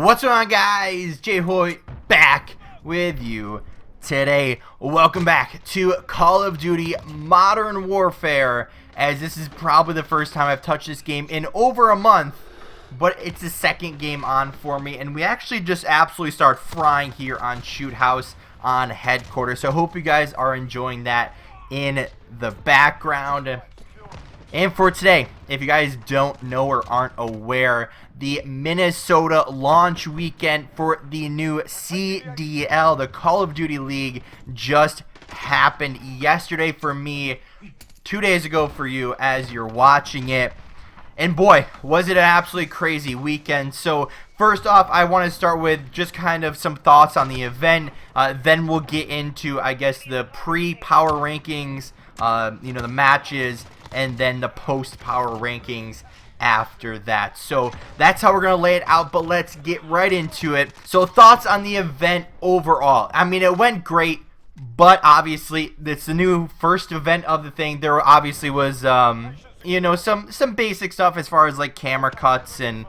What's going on, guys? JHoyt back with you today. Welcome back to Call of Duty Modern Warfare, as this is probably the first time I've touched this game in over a month, but it's the second game on for me, and we actually just absolutely start frying here on Shoot House on Headquarters. So I hope you guys are enjoying that in the background. And for today, if you guys don't know or aren't aware, the Minnesota launch weekend for the new CDL, the Call of Duty League, just happened yesterday for me, 2 days ago for you as you're watching it. And boy, was it an absolutely crazy weekend. So first off, I want to start with just kind of some thoughts on the event. Then we'll get into, I guess, the pre-power rankings, the matches, and then the post-power rankings after that. So that's how we're going to lay it out, but let's get right into it. So thoughts on the event overall. I mean, it went great, but obviously it's the new first event of the thing. There obviously was, some basic stuff as far as like camera cuts and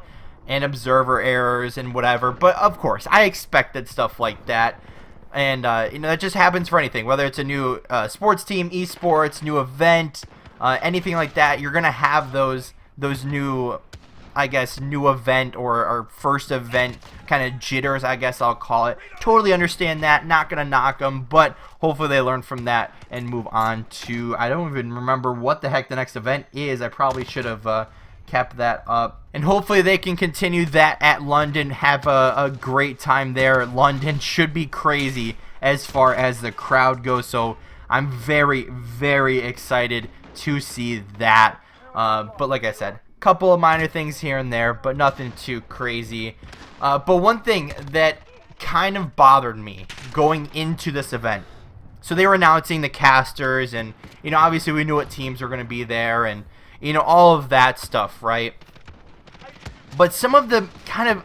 observer errors and whatever. But of course, I expected stuff like that. And, that just happens for anything, whether it's a new sports team, esports, new event, anything like that. You're going to have those new, I guess, new event or first event kind of jitters, I guess I'll call it. Totally understand that. Not going to knock them, but hopefully they learn from that and move on to, I don't even remember what the heck the next event is. I probably should have kept that up. And hopefully they can continue that at London, have a great time there. London should be crazy as far as the crowd goes, so I'm very, very excited to see that. But like I said, a couple of minor things here and there, but nothing too crazy. But one thing that kind of bothered me going into this event, so they were announcing the casters, and obviously we knew what teams were going to be there, and all of that stuff, right? But some of the kind of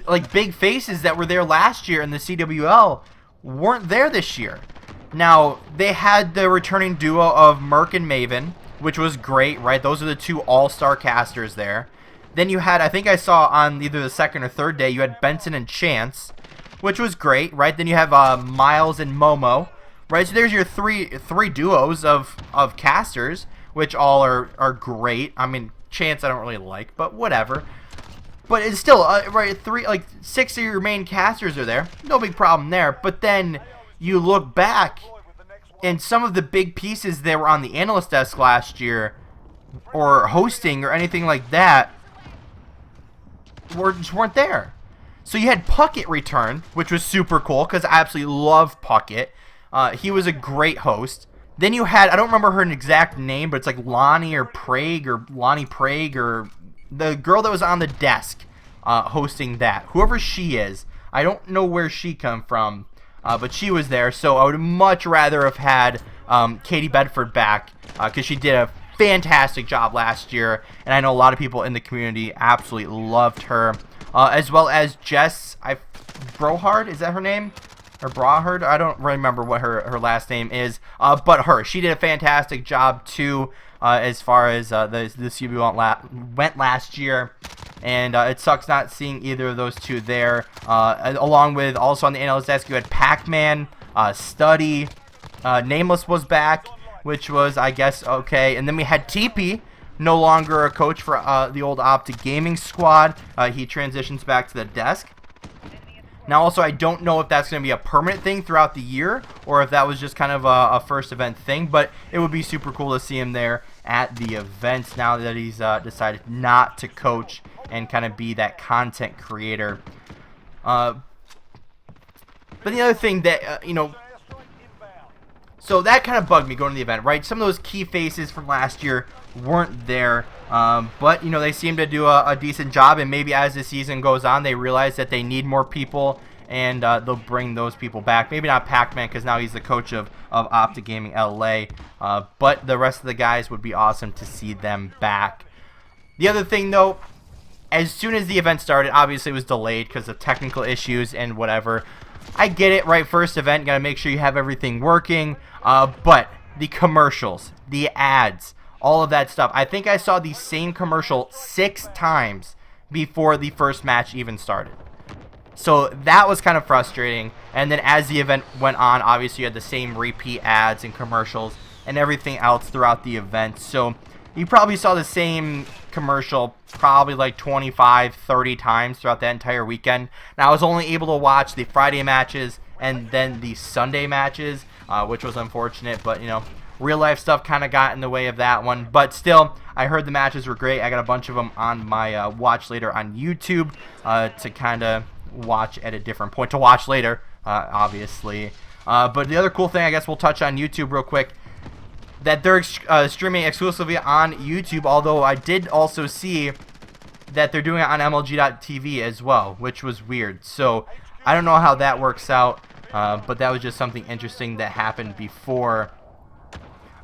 like big faces that were there last year in the CWL weren't there this year. Now, they had the returning duo of Merc and Maven, which was great, right? Those are the two all-star casters there. Then you had, I think I saw on either the second or third day, you had Benson and Chance, which was great, right? Then you have Miles and Momo, right? So there's your three duos of casters, which all are great. I mean, Chance I don't really like, but whatever. But it's still, right, six of your main casters are there. No big problem there. But then you look back, and some of the big pieces that were on the analyst desk last year, or hosting, or anything like that, just weren't there. So you had Puckett return, which was super cool, because I absolutely love Puckett. He was a great host. Then you had, I don't remember her exact name, but it's like Lonnie Prague, or the girl that was on the desk hosting that. Whoever she is, I don't know where she come from. But she was there, so I would much rather have had Katie Bedford back, because she did a fantastic job last year, and I know a lot of people in the community absolutely loved her, as well as Jess Brohard, is that her name? Or Brahard? I don't remember what her last name is, but she did a fantastic job too, as far as the CBU went last year. And it sucks not seeing either of those two there. Along with, also on the analyst desk, you had Pac-Man, Study, Nameless was back, which was, I guess, okay. And then we had TP, no longer a coach for the old Optic Gaming squad. He transitions back to the desk. Now, also, I don't know if that's going to be a permanent thing throughout the year, or if that was just kind of a first event thing, but it would be super cool to see him there at the events now that he's decided not to coach and kind of be that content creator. But the other thing that, so that kind of bugged me going to the event, right? Some of those key faces from last year weren't there, but, they seem to do a decent job, and maybe as the season goes on, they realize that they need more people, and they'll bring those people back. Maybe not Pac-Man, because now he's the coach of Optic Gaming LA, but the rest of the guys would be awesome to see them back. The other thing, though, as soon as the event started, obviously it was delayed because of technical issues and whatever. I get it, right? First event, gotta make sure you have everything working, but the commercials, the ads, all of that stuff. I think I saw the same commercial 6 times before the first match even started. So that was kind of frustrating. And then as the event went on, obviously you had the same repeat ads and commercials and everything else throughout the event. So you probably saw the same commercial probably like 25, 30 times throughout that entire weekend. Now I was only able to watch the Friday matches and then the Sunday matches, which was unfortunate, but you know, real life stuff kind of got in the way of that one. But still, I heard the matches were great. I got a bunch of them on my watch later on YouTube to kind of watch at a different point, to watch later, obviously. But the other cool thing I guess we'll touch on YouTube real quick, that they're streaming exclusively on YouTube, although I did also see that they're doing it on MLG.TV as well, which was weird. So I don't know how that works out, but that was just something interesting that happened before.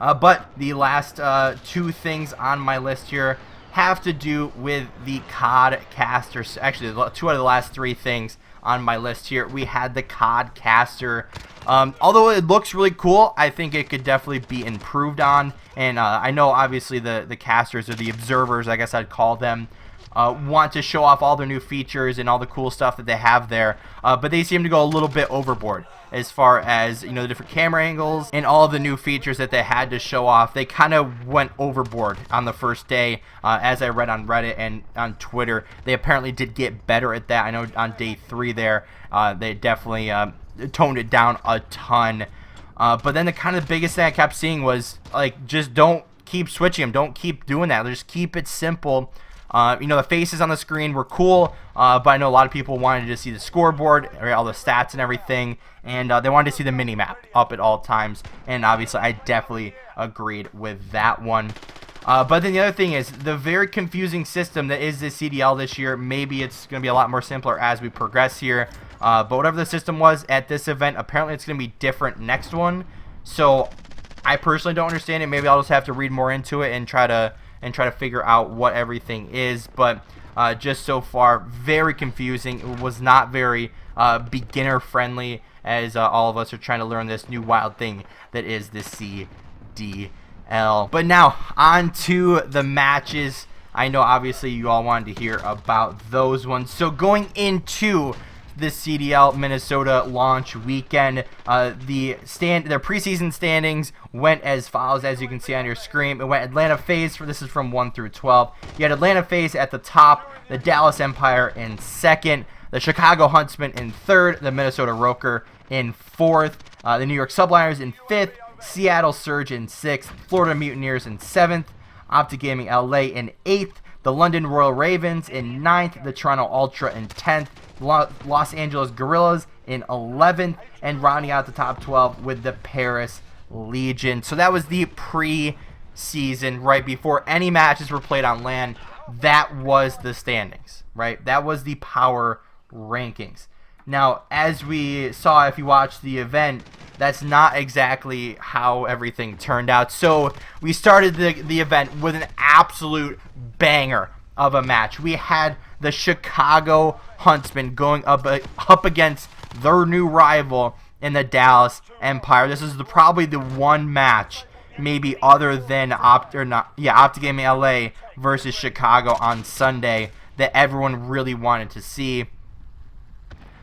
But the last two things on my list here have to do with the COD caster. Actually, two out of the last three things on my list here. We had the COD caster. Although it looks really cool, I think it could definitely be improved on. And I know obviously the casters, or the observers, I guess I'd call them, want to show off all their new features and all the cool stuff that they have there, but they seem to go a little bit overboard as far as, you know, the different camera angles and all of the new features that they had to show off. They kind of went overboard on the first day, as I read on Reddit and on Twitter. They apparently did get better at that. I know on day 3 there, they definitely toned it down a ton. But then the kind of biggest thing I kept seeing was, like, just don't keep switching them. Don't keep doing that. Just keep it simple. You know, the faces on the screen were cool, but I know a lot of people wanted to see the scoreboard, or all the stats and everything, and they wanted to see the mini-map up at all times, and obviously I definitely agreed with that one. But then the other thing is the very confusing system that is the CDL this year. Maybe it's going to be a lot more simpler as we progress here, but whatever the system was at this event, apparently it's going to be different next one. So I personally don't understand it. Maybe I'll just have to read more into it and try to figure out what everything is. But just so far, very confusing. It was not very beginner friendly, as all of us are trying to learn this new wild thing that is the CDL. But now on to the matches. I know obviously you all wanted to hear about those ones. So going into the CDL Minnesota launch weekend, their preseason standings went as follows, as you can see on your screen. It went Atlanta FaZe, this is from 1 through 12. You had Atlanta FaZe at the top, the Dallas Empire in second, the Chicago Huntsmen in third, the Minnesota Roker in fourth, the New York Subliners in fifth, Seattle Surge in sixth, Florida Mutineers in seventh, Optic Gaming LA in eighth, the London Royal Ravens in ninth, the Toronto Ultra in 10th, Los Angeles Guerrillas in 11th, and rounding out the top 12 with the Paris Legion. So that was the pre-season, right before any matches were played on LAN. That was the standings, right? That was the power rankings. Now, as we saw, if you watched the event, that's not exactly how everything turned out. So we started the event with an absolute banger of a match. We had the Chicago Huntsmen going up against their new rival in the Dallas Empire. This is probably the one match, maybe other than Optic Gaming LA versus Chicago on Sunday, that everyone really wanted to see.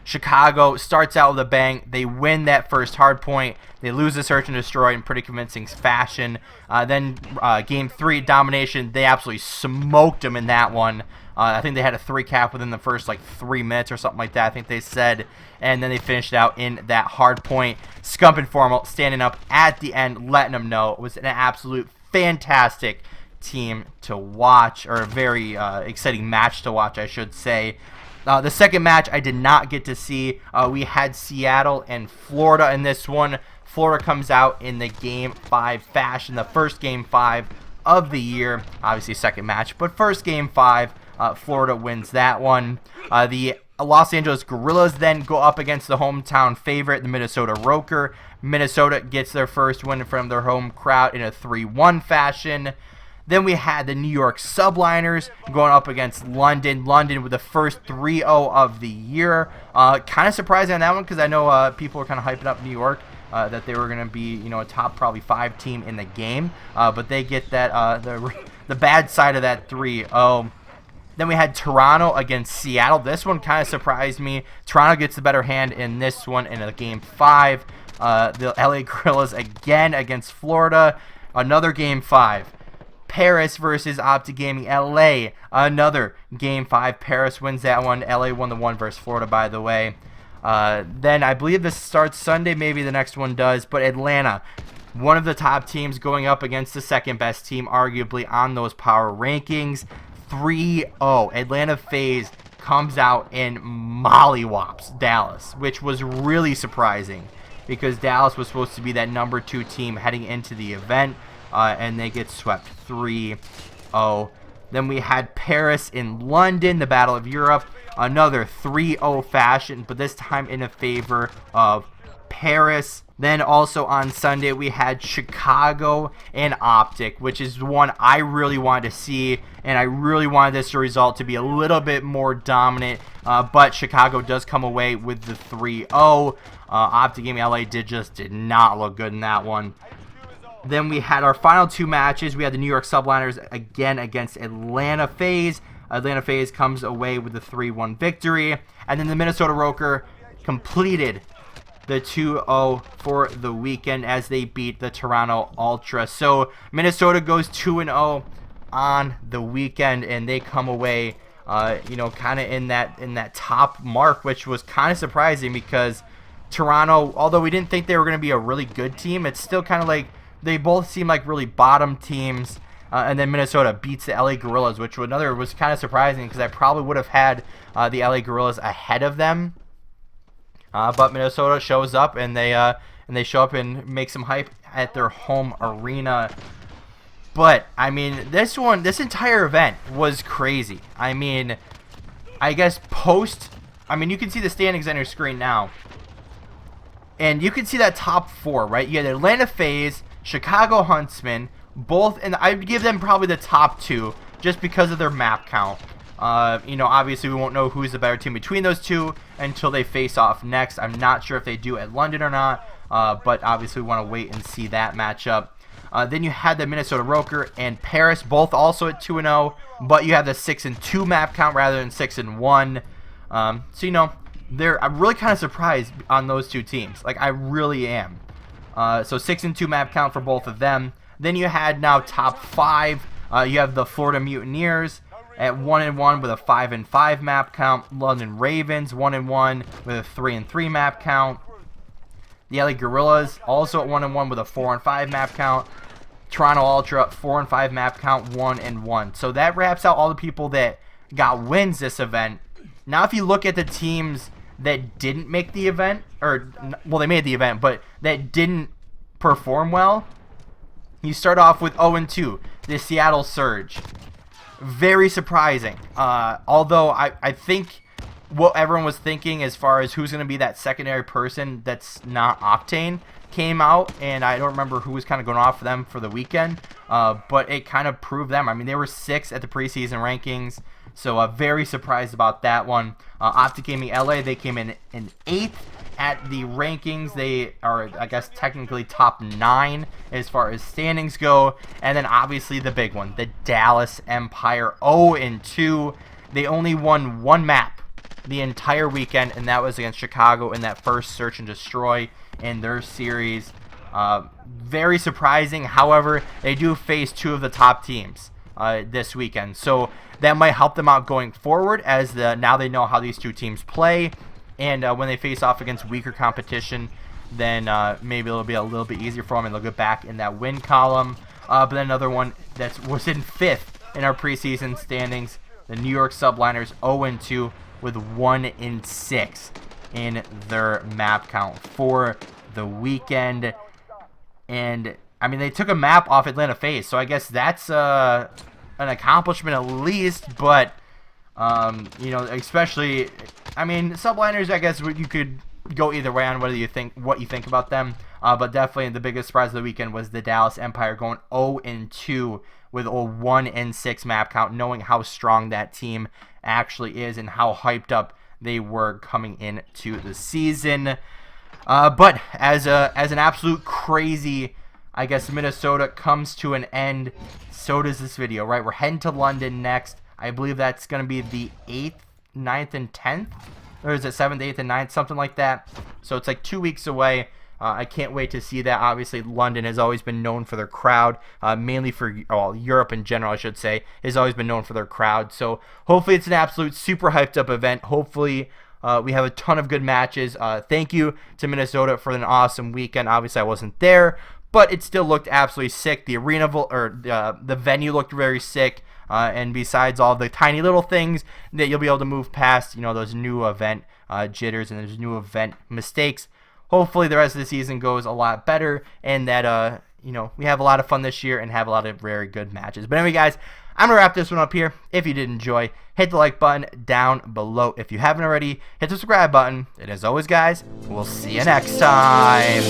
Chicago starts out with a bang. They win that first hard point. They lose the Search and Destroy in pretty convincing fashion. Then Game 3, domination. They absolutely smoked them in that one. I think they had a 3 cap within the first 3 minutes or something like that, I think they said. And then they finished out in that hard point. Scump and Formal standing up at the end, letting them know it was an absolute fantastic team to watch, or a very exciting match to watch, I should say. The second match I did not get to see. We had Seattle and Florida in this one. Florida comes out in the Game 5 fashion, the first Game 5 of the year. Obviously second match, but first Game 5, Florida wins that one. The Los Angeles Guerrillas then go up against the hometown favorite, the Minnesota Roker. Minnesota gets their first win from their home crowd in a 3-1 fashion. Then we had the New York Subliners going up against London. London with the first 3-0 of the year. Kind of surprising on that one, because I know people were kind of hyping up New York, that they were going to be, a top probably 5 team in the game. But they get that the bad side of that 3-0. Then we had Toronto against Seattle. This one kind of surprised me. Toronto gets the better hand in this one in a Game 5. The LA Guerrillas again against Florida. Another Game 5. Paris versus Optic Gaming LA. Another Game 5. Paris wins that one. LA won the one versus Florida, by the way. Then I believe this starts Sunday. Maybe the next one does. But Atlanta, one of the top teams going up against the second best team, arguably, on those power rankings. 3-0. Atlanta FaZe comes out and mollywops Dallas, which was really surprising because Dallas was supposed to be that number 2 team heading into the event, and they get swept 3-0. Then we had Paris in London, the Battle of Europe, another 3-0 fashion, but this time in favor of Paris. Then also on Sunday we had Chicago and Optic, which is one I really wanted to see, and I really wanted this result to be a little bit more dominant, but Chicago does come away with the 3-0. Optic Gaming LA did not look good in that one. Then we had our final 2 matches. We had the New York Subliners again against Atlanta FaZe. Atlanta FaZe comes away with the 3-1 victory, and then the Minnesota Roker completed the 2-0 for the weekend as they beat the Toronto Ultra. So Minnesota goes 2-0 on the weekend, and they come away, you know, kind of in that top mark, which was kind of surprising because Toronto, although we didn't think they were going to be a really good team, it's still kind of like they both seem like really bottom teams. And then Minnesota beats the LA Guerrillas, which was kind of surprising because I probably would have had the LA Guerrillas ahead of them. But Minnesota shows up, and they show up and make some hype at their home arena. But I mean, this entire event was crazy. I mean, I guess you can see the standings on your screen now, and you can see that top 4, right? You had Atlanta FaZe, Chicago Huntsmen, both, and I'd give them probably the top 2 just because of their map count. You know, obviously we won't know who's the better team between those two until they face off next. I'm not sure if they do at London or not, but obviously we want to wait and see that matchup. Then you had the Minnesota Roker and Paris, both also at 2-0, but you have the 6-2 map count rather than 6-1. So, you know, I'm really kind of surprised on those 2 teams. Like, I really am. So 6-2 map count for both of them. Then you had now top 5. You have the Florida Mutineers at 1-1 with a 5-5 map count. London Ravens 1-1 with a 3-3 map count. The LA Guerrillas also at 1-1 with a 4-5 map count. Toronto Ultra 4-5 map count, 1-1. So that wraps out all the people that got wins this event. Now if you look at the teams that didn't make the event, or well, they made the event, but that didn't perform well, you start off with 0-2, the Seattle Surge. Very surprising. Although I think what everyone was thinking as far as who's going to be that secondary person that's not Octane came out, and I don't remember who was kind of going off for them for the weekend, but it kind of proved them. I mean, they were 6th at the preseason rankings, so very surprised about that one. Optic Gaming LA, they came in 8th at the rankings. They are, I guess, technically top 9 as far as standings go. And then obviously the big one, the Dallas Empire, 0-2. They only won 1 map the entire weekend, and that was against Chicago in that first search and destroy in their series. Very surprising. However, they do face 2 of the top teams this weekend, so that might help them out going forward as now they know how these 2 teams play. And when they face off against weaker competition, then maybe it'll be a little bit easier for them, and they'll get back in that win column. But then another one that was in 5th in our preseason standings, the New York Subliners, 0-2 with 1-6 in their map count for the weekend. And I mean, they took a map off Atlanta FaZe, so I guess that's an accomplishment at least. But you know, especially, I mean, Subliners, I guess you could go either way on what you think about them. But definitely the biggest surprise of the weekend was the Dallas Empire going 0-2 with a 1-6 map count, knowing how strong that team actually is and how hyped up they were coming into the season. But as an absolute crazy, I guess, Minnesota comes to an end, so does this video, right? We're heading to London next. I believe that's going to be the 8th, 9th, and 10th. Or is it 7th, 8th, and 9th? Something like that. So it's like 2 weeks away. I can't wait to see that. Obviously, London has always been known for their crowd, mainly for Europe in general, I should say, has always been known for their crowd. So hopefully it's an absolute super hyped up event. Hopefully we have a ton of good matches. Thank you to Minnesota for an awesome weekend. Obviously, I wasn't there, but it still looked absolutely sick. The arena the venue looked very sick. And besides all the tiny little things that you'll be able to move past, those new event jitters and those new event mistakes. Hopefully the rest of the season goes a lot better, and that we have a lot of fun this year and have a lot of very good matches. But anyway, guys, I'm going to wrap this one up here. If you did enjoy, hit the like button down below. If you haven't already, hit the subscribe button. And as always, guys, we'll see you next time.